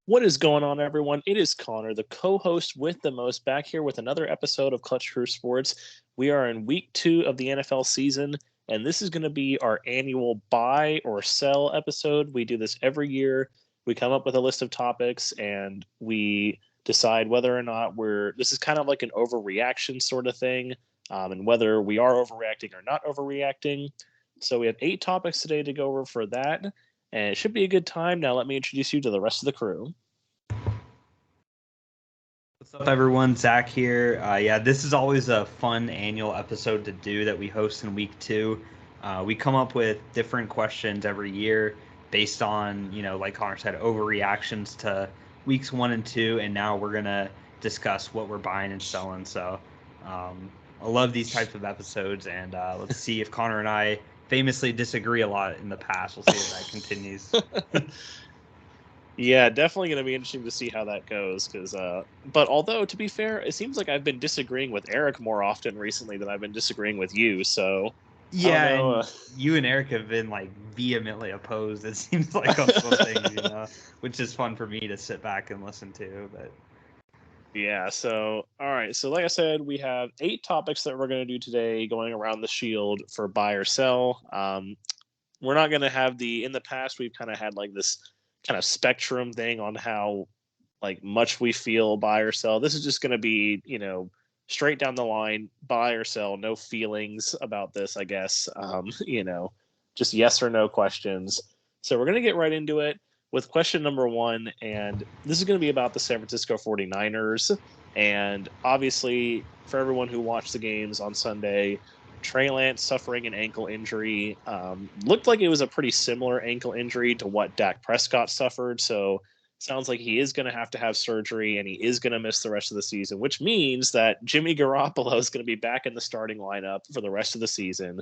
What is going on, everyone? It is Connor, the co-host with the most, back here with another episode of Clutch Crew Sports. We are in week 2 of the NFL season, and this is going to be our annual buy or sell episode. We do this every year. We come up with a list of topics, and we decide whether or not this is kind of like an overreaction sort of thing, and whether we are overreacting or not overreacting. So we have 8 topics today to go over for that. And it should be a good time. Now let me introduce you to the rest of the crew. What's up, everyone? Zach here. This is always a fun annual episode to do that we host in week 2. We come up with different questions every year based on, like Connor said, overreactions to weeks 1 and 2. And now we're going to discuss what we're buying and selling. So I love these types of episodes. And let's see if Connor and I famously disagree a lot in the past. We'll see if that continues. Yeah, definitely going to be interesting to see how that goes. But although, to be fair, it seems like I've been disagreeing with Eric more often recently than I've been disagreeing with you. So yeah, and you and Eric have been like vehemently opposed. It seems like on some things, which is fun for me to sit back and listen to. But yeah, so all right. So like I said, we have 8 topics that we're going to do today, going around the shield for buy or sell. We're not going to have in the past, we've kind of had like this kind of spectrum thing on how like much we feel buy or sell. This is just going to be, straight down the line, buy or sell, no feelings about this, I guess. Just yes or no questions. So we're going to get right into it with question number 1. And this is going to be about the San Francisco 49ers. And obviously, for everyone who watched the games on Sunday, Trey Lance suffering an ankle injury. Looked like it was a pretty similar ankle injury to what Dak Prescott suffered. So sounds like he is going to have surgery and he is going to miss the rest of the season, which means that Jimmy Garoppolo is going to be back in the starting lineup for the rest of the season.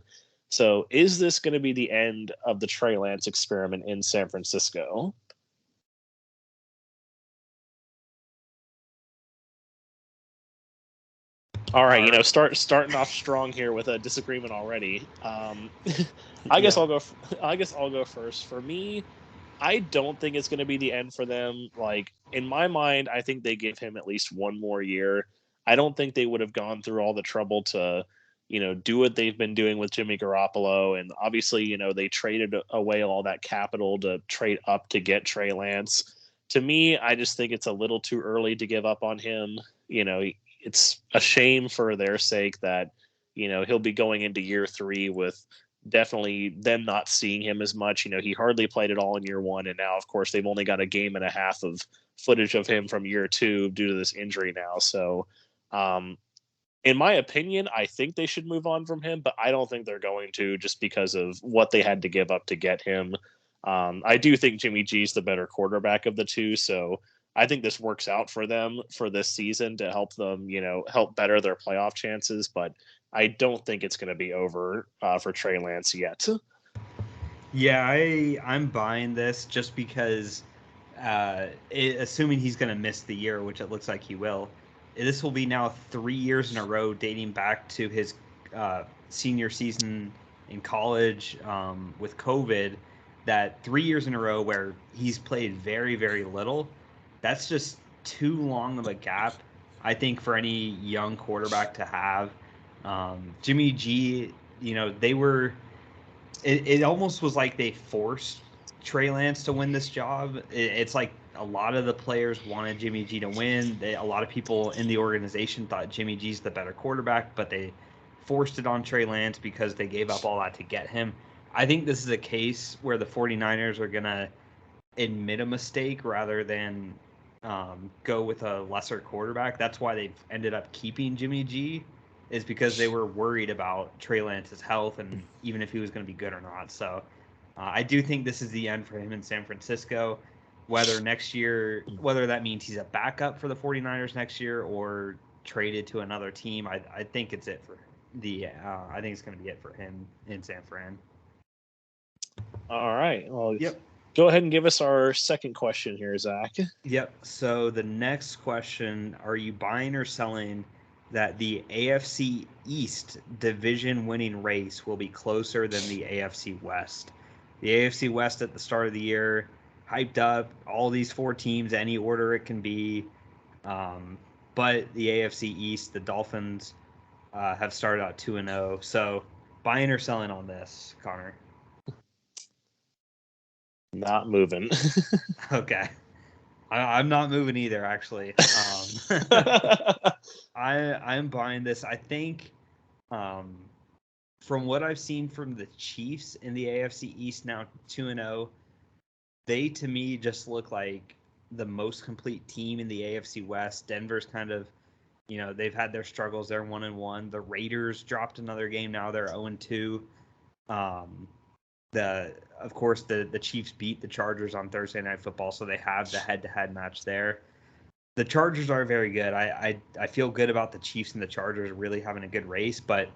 So is this going to be the end of the Trey Lance experiment in San Francisco? All right, starting off strong here with a disagreement already. I guess I'll go first. For me, I don't think it's going to be the end for them. Like, in my mind, I think they give him at least one more year. I don't think they would have gone through all the trouble to, do what they've been doing with Jimmy Garoppolo. And obviously, they traded away all that capital to trade up to get Trey Lance. To me, I just think it's a little too early to give up on him. It's a shame for their sake that, he'll be going into year 3 with definitely them not seeing him as much. He hardly played at all in year 1. And now, of course, they've only got a game and a half of footage of him from year 2 due to this injury now. So, in my opinion, I think they should move on from him, but I don't think they're going to just because of what they had to give up to get him. I do think Jimmy G's the better quarterback of the two. So I think this works out for them for this season to help them, help better their playoff chances. But I don't think it's going to be over for Trey Lance yet. Yeah, I'm buying this just because, assuming he's going to miss the year, which it looks like he will, this will be now 3 years in a row dating back to his senior season in college with COVID, that 3 years in a row where he's played very, very little. That's just too long of a gap, I think, for any young quarterback to have. Jimmy G, they were – it almost was like they forced Trey Lance to win this job. It's like a lot of the players wanted Jimmy G to win. A lot of people in the organization thought Jimmy G's the better quarterback, but they forced it on Trey Lance because they gave up all that to get him. I think this is a case where the 49ers are going to admit a mistake rather than go with a lesser quarterback. That's why they've ended up keeping Jimmy G, is because they were worried about Trey Lance's health and even if he was going to be good or not. So I do think this is the end for him in San Francisco. Whether that means he's a backup for the 49ers next year or traded to another team, I think it's it for I think it's going to be it for him in San Fran. All right. Well, yep. Go ahead and give us our second question here, Zach. Yep. So the next question, are you buying or selling that the AFC East division winning race will be closer than the AFC West? The AFC West at the start of the year hyped up. All these 4 teams, any order it can be. But the AFC East, the Dolphins have started out 2-0. So buying or selling on this, Connor? Not moving. Okay. I'm not moving either, actually. I'm buying this. I think from what I've seen from the Chiefs in the AFC East now 2-0, they to me just look like the most complete team in the AFC West. Denver's kind of, they've had their struggles. They're 1-1. The Raiders dropped another game. Now they're 0-2. Of course, the Chiefs beat the Chargers on Thursday Night Football, so they have the head-to-head match there. The Chargers are very good. I feel good about the Chiefs and the Chargers really having a good race, but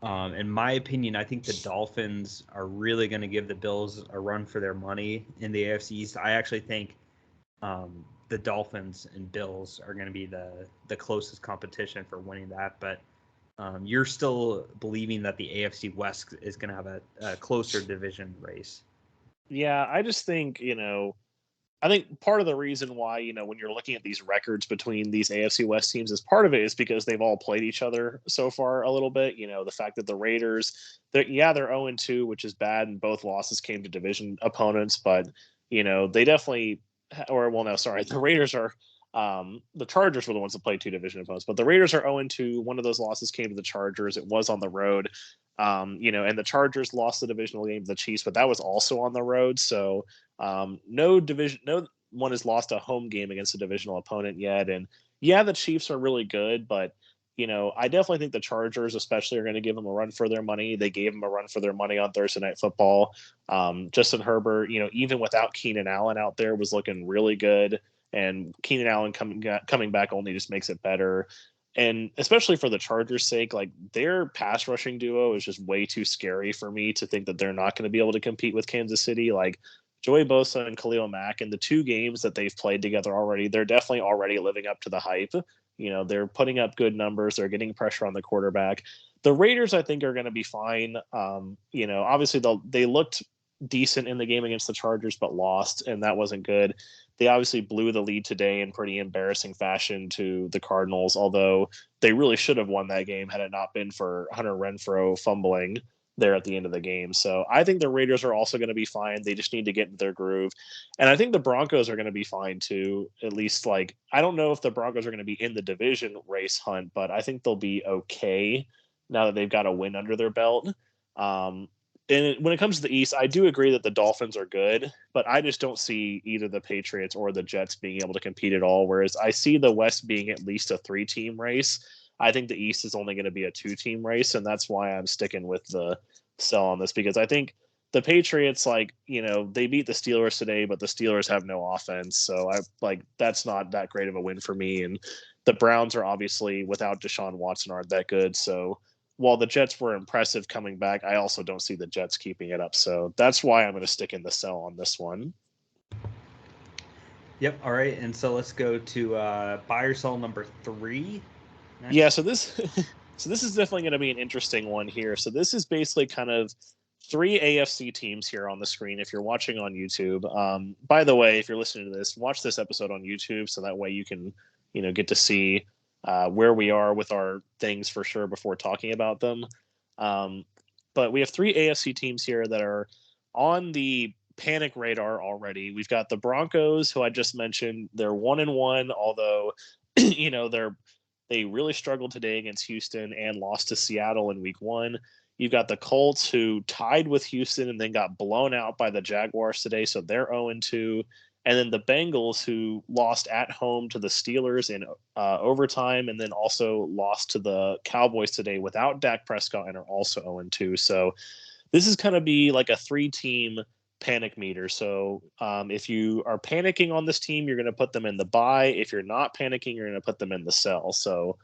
in my opinion, I think the Dolphins are really going to give the Bills a run for their money in the AFC East. I actually think the Dolphins and Bills are going to be the closest competition for winning that, but you're still believing that the AFC West is going to have a closer division race. Yeah, I just think, I think part of the reason why, when you're looking at these records between these AFC West teams, is part of it is because they've all played each other so far a little bit. The fact that the Raiders, they're 0-2, which is bad, and both losses came to division opponents, but, they definitely, the Raiders are, the Chargers were the ones that played 2 division opponents, but the Raiders are 0-2. One of those losses came to the Chargers. It was on the road, and the Chargers lost the divisional game to the Chiefs, but that was also on the road. So, no one has lost a home game against a divisional opponent yet. And yeah, the Chiefs are really good, but I definitely think the Chargers especially are going to give them a run for their money. They gave them a run for their money on Thursday Night Football. Justin Herbert, even without Keenan Allen out there, was looking really good. And Keenan Allen coming back only just makes it better. And especially for the Chargers' sake, like, their pass rushing duo is just way too scary for me to think that they're not going to be able to compete with Kansas City. Like, Joey Bosa and Khalil Mack, in the 2 games that they've played together already, they're definitely already living up to the hype. They're putting up good numbers. They're getting pressure on the quarterback. The Raiders, I think, are going to be fine. Obviously they looked decent in the game against the Chargers, but lost, and that wasn't good. They obviously blew the lead today in pretty embarrassing fashion to the Cardinals, although they really should have won that game had it not been for Hunter Renfrow fumbling there at the end of the game. So I think the Raiders are also going to be fine. They just need to get into their groove. And I think the Broncos are going to be fine too. At least, like, I don't know if the Broncos are going to be in the division race hunt, but I think they'll be okay now that they've got a win under their belt. And when it comes to the East, I do agree that the Dolphins are good, but I just don't see either the Patriots or the Jets being able to compete at all. Whereas I see the West being at least a 3-team race. I think the East is only going to be a 2-team race, and that's why I'm sticking with the sell on this, because I think the Patriots, they beat the Steelers today, but the Steelers have no offense, so that's not that great of a win for me. And the Browns are obviously, without Deshaun Watson, aren't that good. So while the Jets were impressive coming back, I also don't see the Jets keeping it up. So that's why I'm going to stick in the sell on this one. Yep. All right. And so let's go to buy or sell number 3. Next. Yeah. So this is definitely going to be an interesting one here. So this is basically kind of 3 AFC teams here on the screen if you're watching on YouTube. By the way, if you're listening to this, watch this episode on YouTube so that way you can, get to see where we are with our things for sure before talking about them. But we have 3 AFC teams here that are on the panic radar already. We've got the Broncos, who I just mentioned. They're 1-1, although they really struggled today against Houston and lost to Seattle in week 1. You've got the Colts, who tied with Houston and then got blown out by the Jaguars today, so they're 0-2. And then the Bengals, who lost at home to the Steelers in overtime, and then also lost to the Cowboys today without Dak Prescott and are also 0-2. So this is going to be like a 3-team panic meter. So if you are panicking on this team, you're going to put them in the buy. If you're not panicking, you're going to put them in the sell. So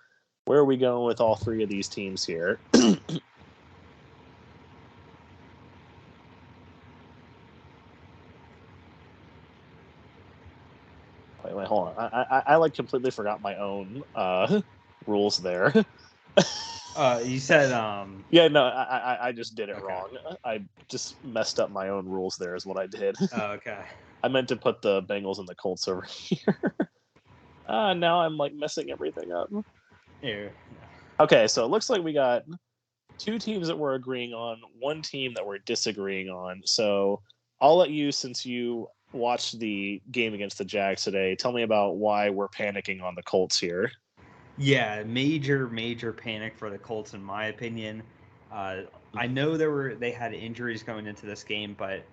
where are we going with all 3 of these teams here? Wait, hold on. I completely forgot my own rules there. You said Yeah, no, I just did it okay. wrong. I just messed up my own rules there is what I did. Oh, okay. I meant to put the Bengals and the Colts over here. Now I'm like messing everything up. Here. Okay, so it looks like we got two teams that we're agreeing on, one team that we're disagreeing on. So I'll let you, since you watched the game against the Jags today, tell me about why we're panicking on the Colts here. Yeah, major panic for the Colts in my opinion. I know they had injuries going into this game, but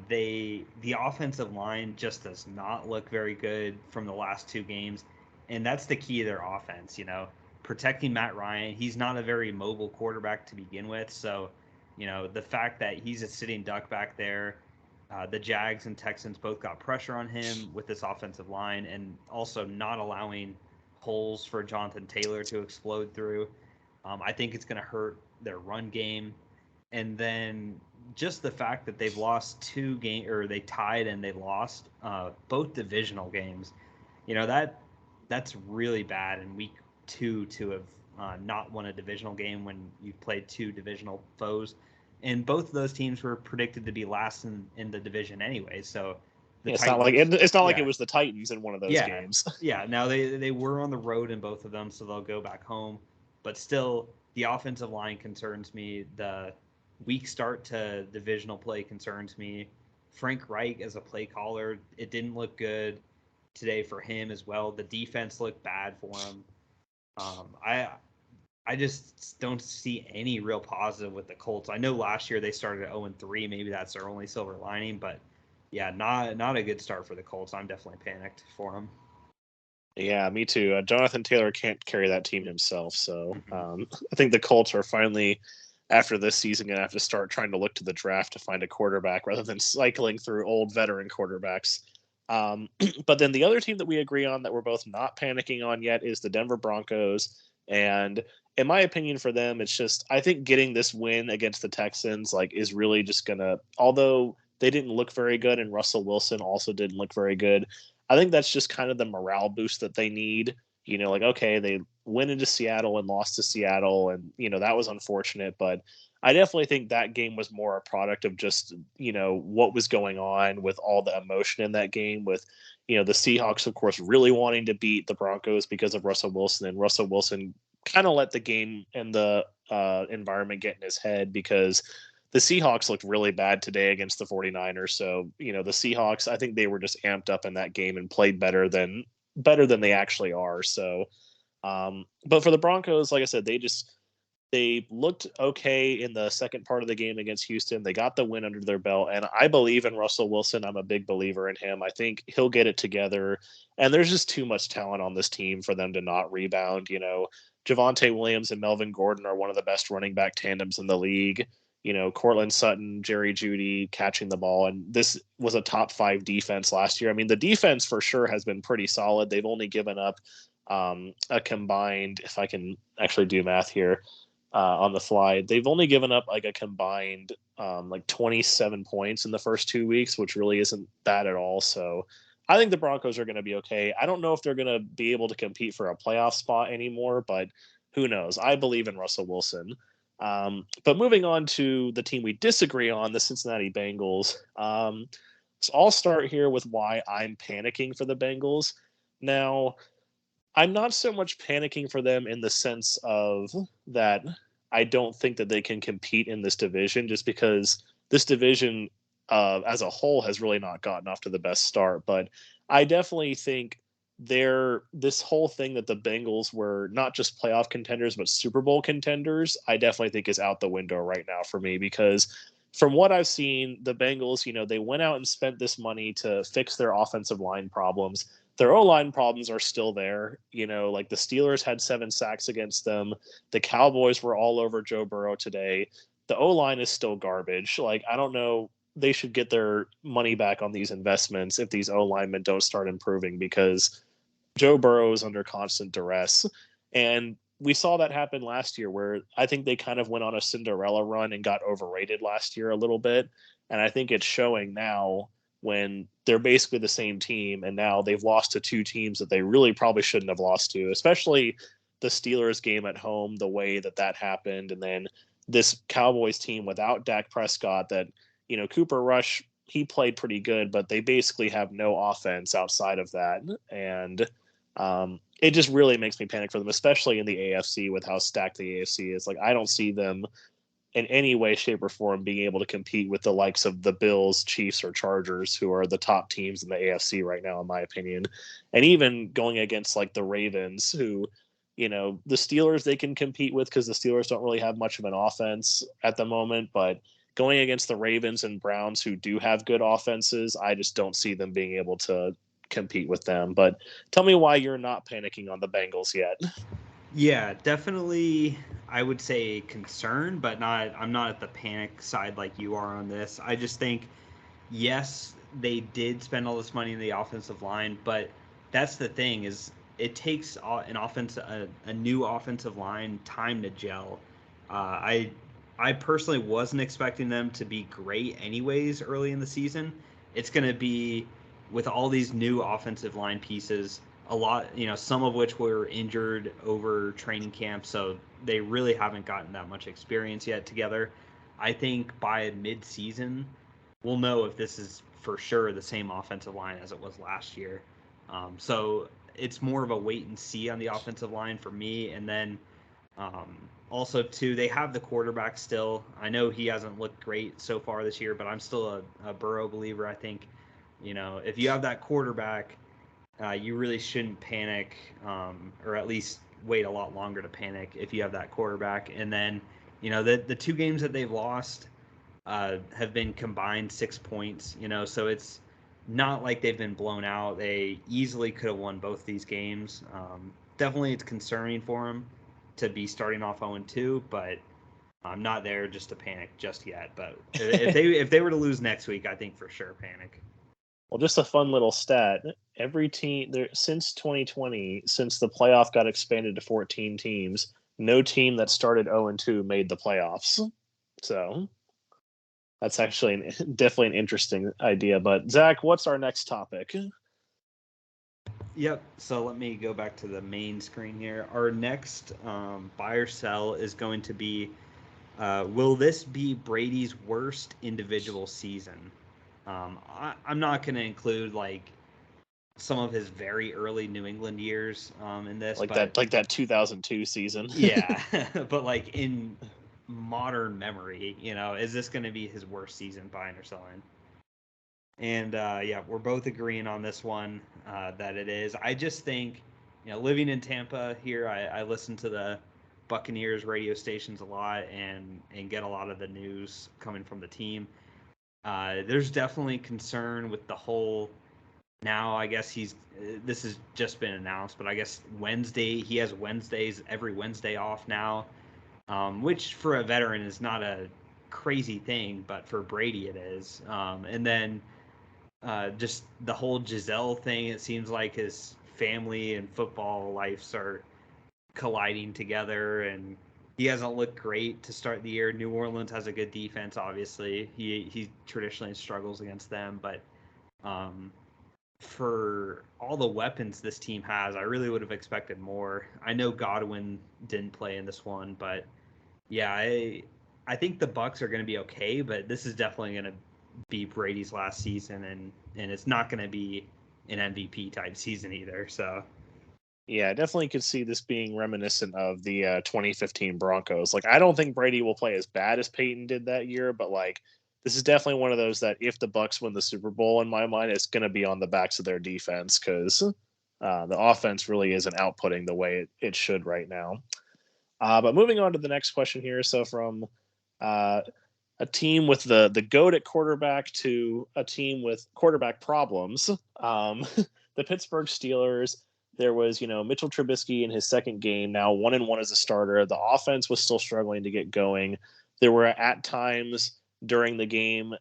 the offensive line just does not look very good from the last two games, and that's the key to their offense. Protecting Matt Ryan. He's not a very mobile quarterback to begin with, so the fact that he's a sitting duck back there. The Jags and Texans both got pressure on him with this offensive line, and also not allowing holes for Jonathan Taylor to explode through. I think it's going to hurt their run game. And then just the fact that they've lost two games, or they tied and they lost both divisional games, that's really bad in week 2 to have not won a divisional game when you've played two divisional foes. And both of those teams were predicted to be last in the division anyway. So the It's not like it yeah, was the Titans in one of those yeah, games. yeah. Now they were on the road in both of them, so they'll go back home. But still, the offensive line concerns me. The weak start to divisional play concerns me. Frank Reich as a play caller, it didn't look good today for him as well. The defense looked bad for him. I just don't see any real positive with the Colts. I know last year they started at 0-3. Maybe that's their only silver lining, but yeah, not a good start for the Colts. I'm definitely panicked for them. Yeah, me too. Jonathan Taylor can't carry that team himself, so Mm-hmm. I think the Colts are finally, after this season, going to have to start trying to look to the draft to find a quarterback rather than cycling through old veteran quarterbacks. But then the other team that we agree on that we're both not panicking on yet is the Denver Broncos. And in my opinion, for them, it's just I think getting this win against the Texans is really just gonna. Although they didn't look very good, and Russell Wilson also didn't look very good. I think that's just kind of the morale boost that they need. Okay, they went into Seattle and lost to Seattle, and that was unfortunate. But I definitely think that game was more a product of just what was going on with all the emotion in that game. With the Seahawks, of course, really wanting to beat the Broncos because of Russell Wilson, and Russell Wilson kind of let the game and the environment get in his head because the Seahawks looked really bad today against the 49ers. So, the Seahawks, I think they were just amped up in that game and played better than they actually are. So, but for the Broncos, like I said, they looked okay in the second part of the game against Houston. They got the win under their belt, and I believe in Russell Wilson. I'm a big believer in him. I think he'll get it together, and there's just too much talent on this team for them to not rebound. Javonte Williams and Melvin Gordon are one of the best running back tandems in the league. Cortland Sutton, Jerry Jeudy catching the ball, and this was a top 5 defense last year. I mean, the defense for sure has been pretty solid. They've only given up a combined, if I can actually do math here, on the fly. They've only given up a combined 27 points in the first 2 weeks, which really isn't bad at all. So I think the Broncos are going to be okay. I don't know if they're going to be able to compete for a playoff spot anymore, but who knows? I believe in Russell Wilson. But moving on to the team we disagree on, the Cincinnati Bengals. So I'll start here with why I'm panicking for the Bengals. Now, I'm not so much panicking for them in the sense of that I don't think that they can compete in this division, just because this division as a whole has really not gotten off to the best start. But I definitely think this whole thing that the Bengals were not just playoff contenders but Super Bowl contenders, I definitely think is out the window right now for me, because from what I've seen, the Bengals, they went out and spent this money to fix their offensive line problems. Their O-line problems are still there. The Steelers had 7 sacks against them. The Cowboys were all over Joe Burrow today. The O-line is still garbage. I don't know. They should get their money back on these investments if these O-linemen don't start improving, because Joe Burrow is under constant duress. And we saw that happen last year, where I think they kind of went on a Cinderella run and got overrated last year a little bit. And I think it's showing now, when they're basically the same team, and now they've lost to 2 teams that they really probably shouldn't have lost to, especially the Steelers game at home, the way that happened, and then this Cowboys team without Dak Prescott that, Cooper Rush, he played pretty good, but they basically have no offense outside of that. And it just really makes me panic for them, especially in the AFC with how stacked the AFC is. Like, I don't see them in any way, shape, or form being able to compete with the likes of the Bills, Chiefs, or Chargers, who are the top teams in the AFC right now, in my opinion. And even going against like the Ravens, who, the Steelers they can compete with because the Steelers don't really have much of an offense at the moment. But going against the Ravens and Browns, who do have good offenses, I just don't see them being able to compete with them. But tell me why you're not panicking on the Bengals yet. Yeah, definitely. I would say concerned, but not. I'm not at the panic side like you are on this. I just think, yes, they did spend all this money in the offensive line, but that's the thing is it takes a new offensive line time to gel. I personally wasn't expecting them to be great anyways early in the season. It's going to be with all these new offensive line pieces, a lot, some of which were injured over training camp, so they really haven't gotten that much experience yet together. I think by mid-season, we'll know if this is for sure the same offensive line as it was last year. So it's more of a wait and see on the offensive line for me. And then also, too, they have the quarterback still. I know he hasn't looked great so far this year, but I'm still a Burrow believer. I think, if you have that quarterback, you really shouldn't panic, or at least wait a lot longer to panic if you have that quarterback. And then, the two games that they've lost have been combined 6 points, so it's not like they've been blown out. They easily could have won both these games. Definitely it's concerning for them to be starting off 0-2, but I'm not there just to panic just yet. But if they were to lose next week, I think for sure panic. Well, just a fun little stat. Every team there since 2020, since the playoff got expanded to 14 teams, no team that started 0-2 made the playoffs. So that's actually definitely an interesting idea. But Zach, what's our next topic? Yep. So let me go back to the main screen here. Our next buy or sell is going to be, will this be Brady's worst individual season? I'm not going to include like some of his very early New England years in this, like but that 2002 season. yeah, but like in modern memory, is this going to be his worst season buying or selling? And yeah, we're both agreeing on this one that it is. I just think, living in Tampa here, I listen to the Buccaneers radio stations a lot and get a lot of the news coming from the team. There's definitely concern with the whole. Now, I guess this has just been announced, but I guess he has Wednesdays, every Wednesday off now, which for a veteran is not a crazy thing, but for Brady it is. And then just the whole Giselle thing, it seems like his family and football lives are colliding together, and he hasn't looked great to start the year. New Orleans has a good defense, obviously. He traditionally struggles against them, but for all the weapons this team has, I really would have expected more. I know Godwin didn't play in this one, but yeah, I think the Bucs are going to be okay, but this is definitely going to be Brady's last season, and it's not going to be an MVP type season either. So Yeah, I definitely could see this being reminiscent of the 2015 Broncos. Like, I don't think Brady will play as bad as Peyton did that year, but like, this is definitely one of those that if the Bucs win the Super Bowl, in my mind, it's going to be on the backs of their defense because the offense really isn't outputting the way it should right now. But moving on to the next question here. So from a team with the GOAT at quarterback to a team with quarterback problems, the Pittsburgh Steelers. There was, Mitchell Trubisky in his second game, now 1-1 as a starter. The offense was still struggling to get going. There were at times during the game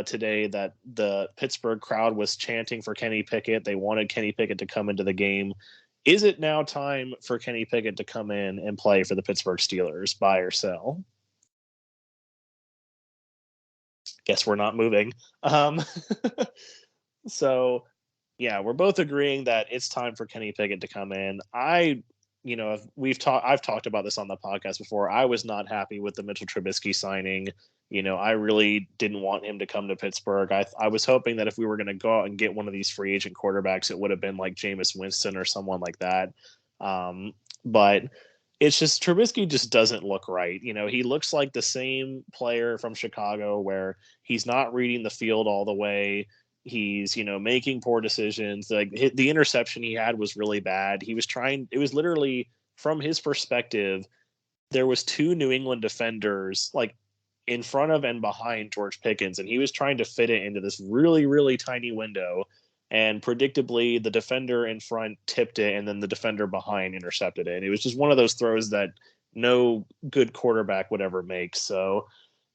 today that the Pittsburgh crowd was chanting for Kenny Pickett. They wanted Kenny Pickett to come into the game. Is it now time for Kenny Pickett to come in and play for the Pittsburgh Steelers, buy or sell? Guess we're not moving. So, yeah, we're both agreeing that it's time for Kenny Pickett to come in. I I've talked about this on the podcast before. I was not happy with the Mitchell Trubisky signing. I really didn't want him to come to Pittsburgh. I was hoping that if we were going to go out and get one of these free agent quarterbacks, it would have been like Jameis Winston or someone like that. But it's just Trubisky just doesn't look right. He looks like the same player from Chicago where he's not reading the field all the way. He's, making poor decisions. Like the interception he had was really bad. It was literally from his perspective, there was two New England defenders like in front of and behind George Pickens, and he was trying to fit it into this really, really tiny window. And predictably, the defender in front tipped it, and then the defender behind intercepted it. And it was just one of those throws that no good quarterback would ever make. So,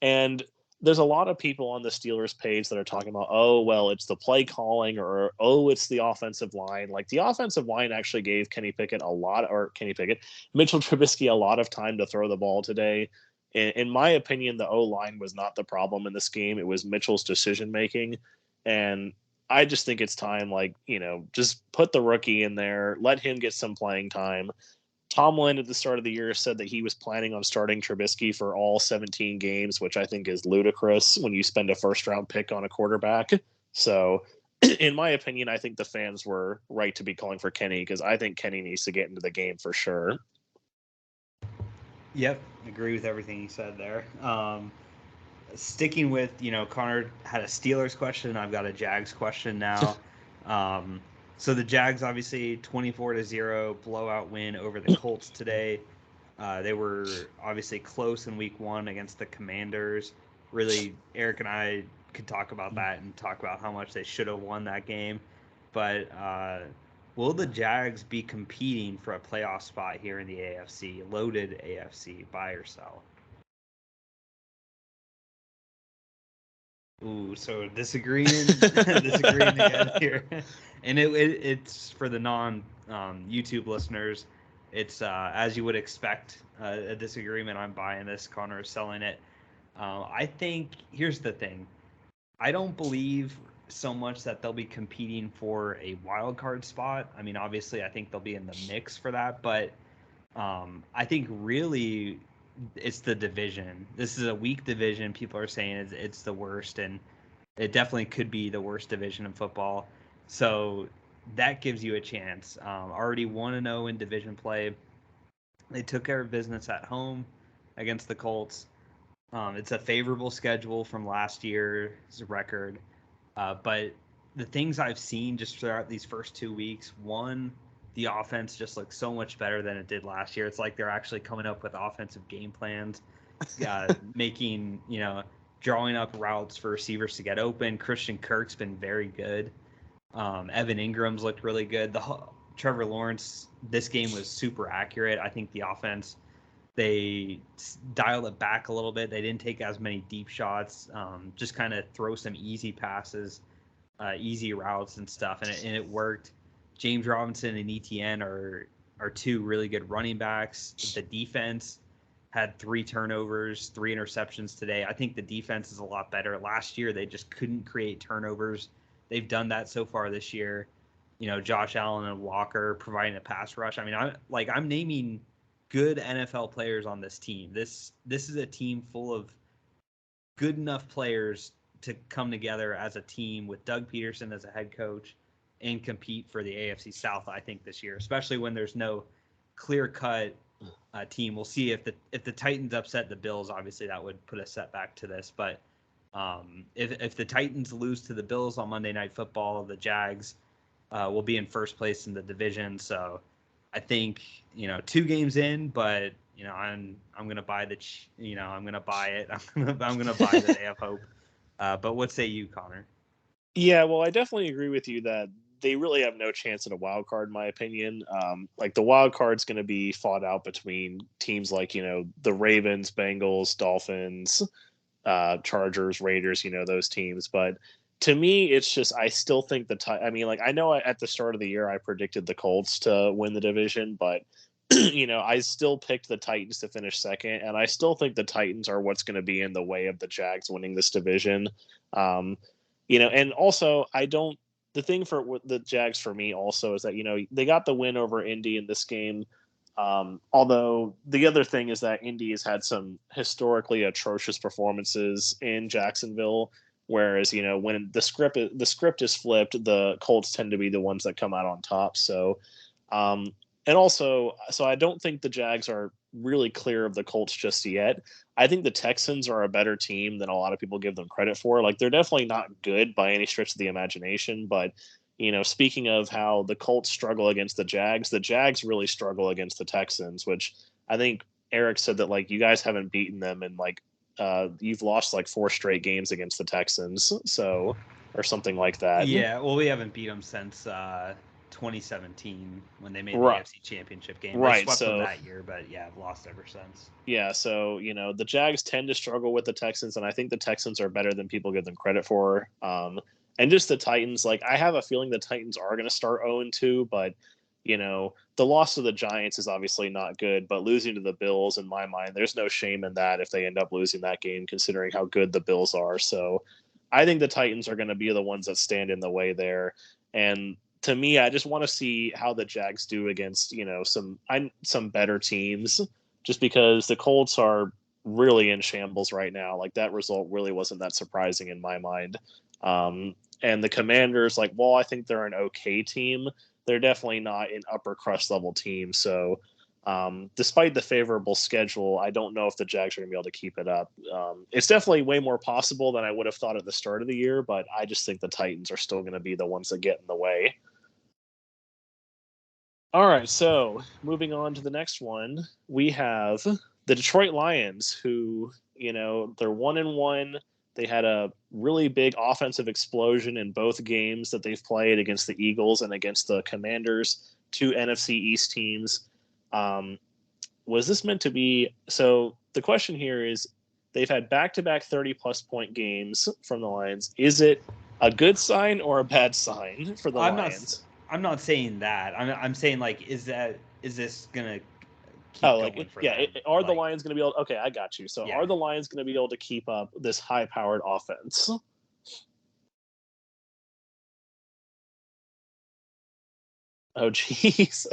and there's a lot of people on the Steelers page that are talking about, oh, well, it's the play calling, or, oh, it's the offensive line. Like the offensive line actually gave Mitchell Trubisky a lot of time to throw the ball today. In my opinion, the O-line was not the problem in this game. It was Mitchell's decision-making. And I just think it's time, just put the rookie in there, let him get some playing time. Tomlin at the start of the year said that he was planning on starting Trubisky for all 17 games, which I think is ludicrous when you spend a first-round pick on a quarterback. So, in my opinion, I think the fans were right to be calling for Kenny because I think Kenny needs to get into the game for sure. Yep, agree with everything you said there. Sticking with, Connor had a Steelers question. I've got a Jags question now. So the Jags, obviously, 24-0 blowout win over the Colts today. They were obviously close in week 1 against the Commanders. Really, Eric and I could talk about that and talk about how much they should have won that game. But will the Jags be competing for a playoff spot here in the AFC, loaded AFC, buy or sell? Ooh, so disagreeing again here, and it's for the non YouTube listeners. It's as you would expect, a disagreement. I'm buying this. Connor is selling it. I think here's the thing. I don't believe so much that they'll be competing for a wild card spot. I mean, obviously, I think they'll be in the mix for that, but I think really it's the division. This is a weak division. People are saying it's the worst, and it definitely could be the worst division in football. So that gives you a chance. Already 1-0 in division play. They took care of business at home against the Colts. It's a favorable schedule from last year's record. But the things I've seen just throughout these first 2 weeks, one, the offense just looks so much better than it did last year. It's like they're actually coming up with offensive game plans, making, drawing up routes for receivers to get open. Christian Kirk's been very good. Evan Ingram's looked really good. Trevor Lawrence, this game was super accurate. I think the offense, they dialed it back a little bit. They didn't take as many deep shots, just kind of throw some easy passes, easy routes and stuff, and it worked. James Robinson and ETN are two really good running backs. The defense had 3 turnovers, 3 interceptions today. I think the defense is a lot better. Last year, they just couldn't create turnovers. They've done that so far this year. Josh Allen and Walker providing a pass rush. I mean, I'm naming good NFL players on this team. This is a team full of good enough players to come together as a team with Doug Peterson as a head coach and compete for the AFC South, I think, this year, especially when there's no clear-cut team. We'll see if the Titans upset the Bills. Obviously, that would put a setback to this. But if the Titans lose to the Bills on Monday Night Football, the Jags will be in first place in the division. So I think 2 games in, but I'm gonna buy I'm gonna buy it. I'm gonna buy that they have hope. But what say you, Connor? Yeah, well, I definitely agree with you that they really have no chance at a wild card, in my opinion. Like the wild card's going to be fought out between teams like the Ravens, Bengals, Dolphins, Chargers, Raiders. Those teams. But to me, it's just I still think I know at the start of the year I predicted the Colts to win the division, but I still picked the Titans to finish second, and I still think the Titans are what's going to be in the way of the Jags winning this division. And also the thing for the Jags for me also is that they got the win over Indy in this game. Although the other thing is that Indy has had some historically atrocious performances in Jacksonville, whereas when the script is flipped, the Colts tend to be the ones that come out on top. So, um, and also, so I don't think the Jags are really clear of the Colts just yet. I think the Texans are a better team than a lot of people give them credit for. Like they're definitely not good by any stretch of the imagination, but speaking of how the Colts struggle against the Jags really struggle against the Texans, which I think Eric said that like you guys haven't beaten them and like you've lost like 4 straight games against the Texans, so or something like that. Yeah, well, we haven't beat them since 2017 when they made the Right, AFC Championship game. They right. swept them So that year, but yeah, I've lost ever since. yeah, so the Jags tend to struggle with the Texans, and I think the Texans are better than people give them credit for. And just the Titans, like I have a feeling the Titans are going to start 0-2, but the loss to the Giants is obviously not good, but losing to the Bills, in my mind, there's no shame in that if they end up losing that game, considering how good the Bills are. So I think the Titans are going to be the ones that stand in the way there. And to me, I just want to see how the Jags do against some better teams, just because the Colts are really in shambles right now. Like that result really wasn't that surprising in my mind. And the Commanders, like, well, I think they're an okay team. They're definitely not an upper crust level team. So, despite the favorable schedule, I don't know if the Jags are going to be able to keep it up. It's definitely way more possible than I would have thought at the start of the year, but I just think the Titans are still going to be the ones that get in the way. All right, so moving on to the next one, we have the Detroit Lions, who they're 1-1. They had a really big offensive explosion in both games that they've played against the Eagles and against the Commanders, 2 NFC East teams. Um, was this meant to be? So the question here is, they've had back-to-back 30-plus point games from the Lions. Is it a good sign or a bad sign for the I'm not. Lions? I'm not saying that. I'm saying like, is this gonna Oh, keep like going for yeah, them? are the Like, Lions going to be able? Okay, I got you. So yeah. are the Lions going to be able to keep up this high-powered offense? Oh, jeez.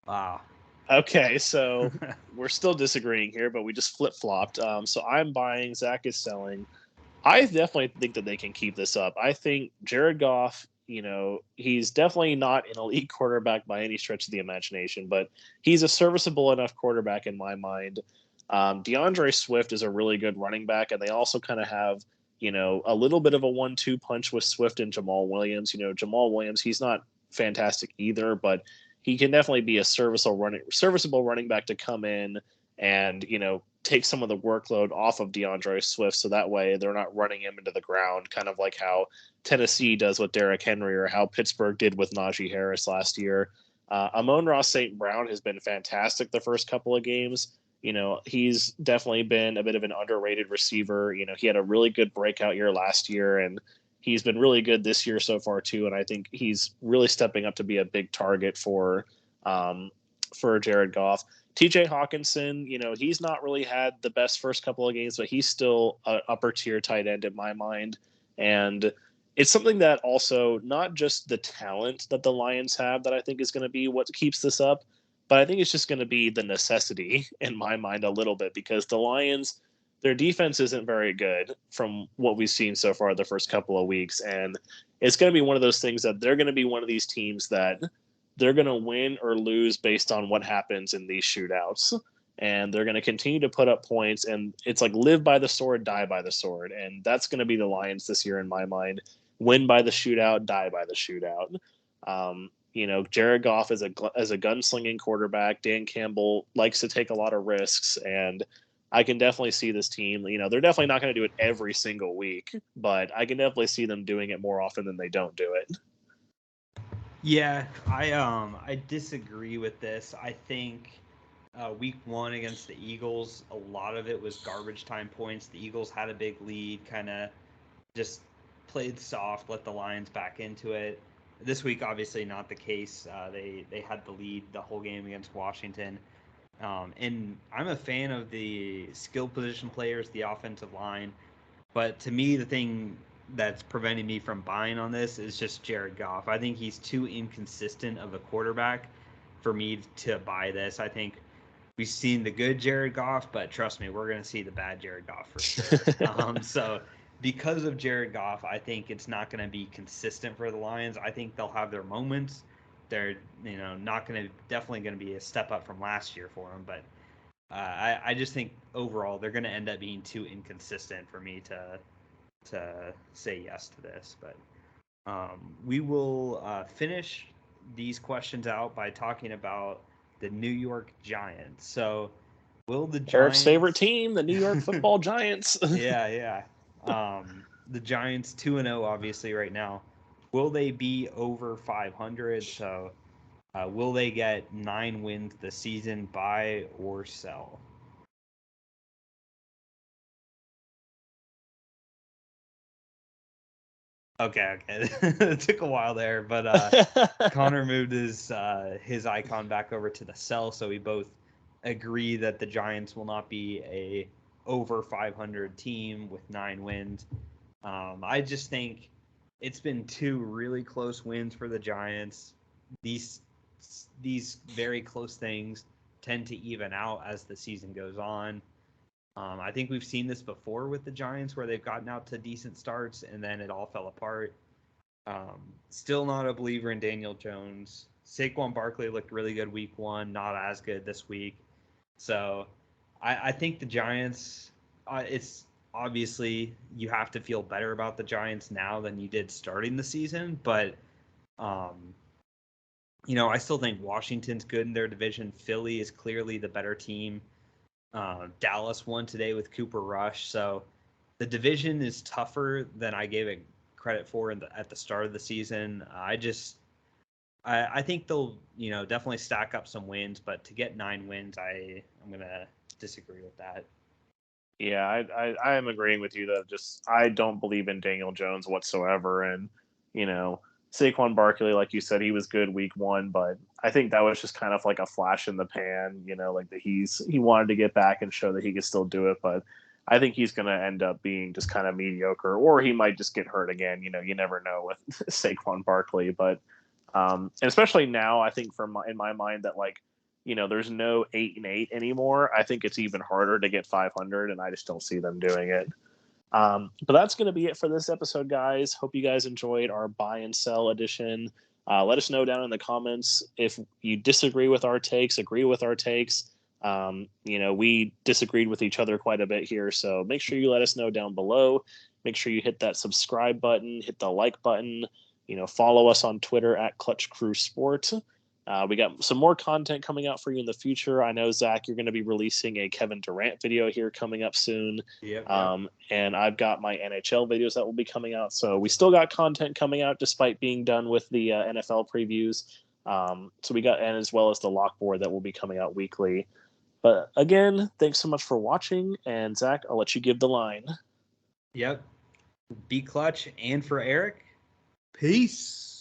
Wow. Okay, so we're still disagreeing here, but we just flip-flopped. So I'm buying. Zach is selling. I definitely think that they can keep this up. I think Jared Goff, he's definitely not an elite quarterback by any stretch of the imagination, but he's a serviceable enough quarterback in my mind. DeAndre Swift is a really good running back, and they also kind of have, a little bit of a 1-2 punch with Swift and Jamal Williams. Jamal Williams, he's not fantastic either, but he can definitely be a serviceable running back to come in and take some of the workload off of DeAndre Swift, so that way they're not running him into the ground, kind of like how Tennessee does with Derrick Henry or how Pittsburgh did with Najee Harris last year. Amon-Ra St. Brown has been fantastic the first couple of games. He's definitely been a bit of an underrated receiver. He had a really good breakout year last year, and he's been really good this year so far too. And I think he's really stepping up to be a big target for Jared Goff. TJ Hawkinson, he's not really had the best first couple of games, but he's still an upper tier tight end in my mind. And it's something that also not just the talent that the Lions have that I think is going to be what keeps this up, but I think it's just going to be the necessity in my mind a little bit, because the Lions, their defense isn't very good from what we've seen so far the first couple of weeks. And it's going to be one of those things that they're going to be one of these teams that they're going to win or lose based on what happens in these shootouts. And they're going to continue to put up points. And it's like live by the sword, die by the sword. And that's going to be the Lions this year in my mind. Win by the shootout, die by the shootout. Jared Goff is a gunslinging quarterback. Dan Campbell likes to take a lot of risks, and I can definitely see this team. They're definitely not going to do it every single week, but I can definitely see them doing it more often than they don't do it. Yeah, I disagree with this. I think week 1 against the Eagles, a lot of it was garbage time points. The Eagles had a big lead, kind of just played soft, let the Lions back into it. This week, obviously not the case. They had the lead the whole game against Washington. And I'm a fan of the skill position players, the offensive line. But to me, the thing that's preventing me from buying on this is just Jared Goff. I think he's too inconsistent of a quarterback. for me to buy this. I think we've seen the good Jared Goff, but trust me, we're going to see the bad Jared Goff for sure. So because of Jared Goff, I think it's not going to be consistent for the Lions. I think they'll have their moments. They're not going to definitely going to be a step up from last year for them, but I just think overall they're going to end up being too inconsistent for me to say yes to this. But we will finish these questions out by talking about the New York Giants. So will the Giants... Eric's favorite team, the New York Football Giants. Yeah. The Giants 2-0 obviously right now. Will they be over 500? So will they get 9 wins this season, buy or sell? Okay. It took a while there, but Connor moved his icon back over to the sell, so we both agree that the Giants will not be a over 500 team with 9 wins. I just think it's been 2 really close wins for the Giants. These very close things tend to even out as the season goes on. I think we've seen this before with the Giants where they've gotten out to decent starts and then it all fell apart. Still not a believer in Daniel Jones. Saquon Barkley looked really good week 1, not as good this week. So I think the Giants, it's obviously you have to feel better about the Giants now than you did starting the season. But, I still think Washington's good in their division. Philly is clearly the better team. Dallas won today with Cooper Rush. So the division is tougher than I gave it credit for at the start of the season. I think they'll, definitely stack up some wins, but to get 9 wins, I'm going to disagree with that. Yeah, I am agreeing with you that I don't believe in Daniel Jones whatsoever. And, Saquon Barkley, like you said, he was good week 1, but I think that was just kind of like a flash in the pan, like that he wanted to get back and show that he could still do it. But I think he's going to end up being just kind of mediocre, or he might just get hurt again. You never know with Saquon Barkley. But and especially now, I think in my mind that there's no 8-8 anymore. I think it's even harder to get 500, and I just don't see them doing it. But that's going to be it for this episode, guys. Hope you guys enjoyed our buy and sell edition. Let us know down in the comments if you disagree with our takes, agree with our takes. We disagreed with each other quite a bit here, so make sure you let us know down below. Make sure you hit that subscribe button, hit the like button. Follow us on Twitter at clutchcrewsports. We got some more content coming out for you in the future. I know, Zach, you're going to be releasing a Kevin Durant video here coming up soon. Yep. And I've got my NHL videos that will be coming out. So we still got content coming out despite being done with the NFL previews. So we got, and as well as the lock board that will be coming out weekly. But again, thanks so much for watching. And Zach, I'll let you give the line. Yep. Be clutch. And for Eric, peace.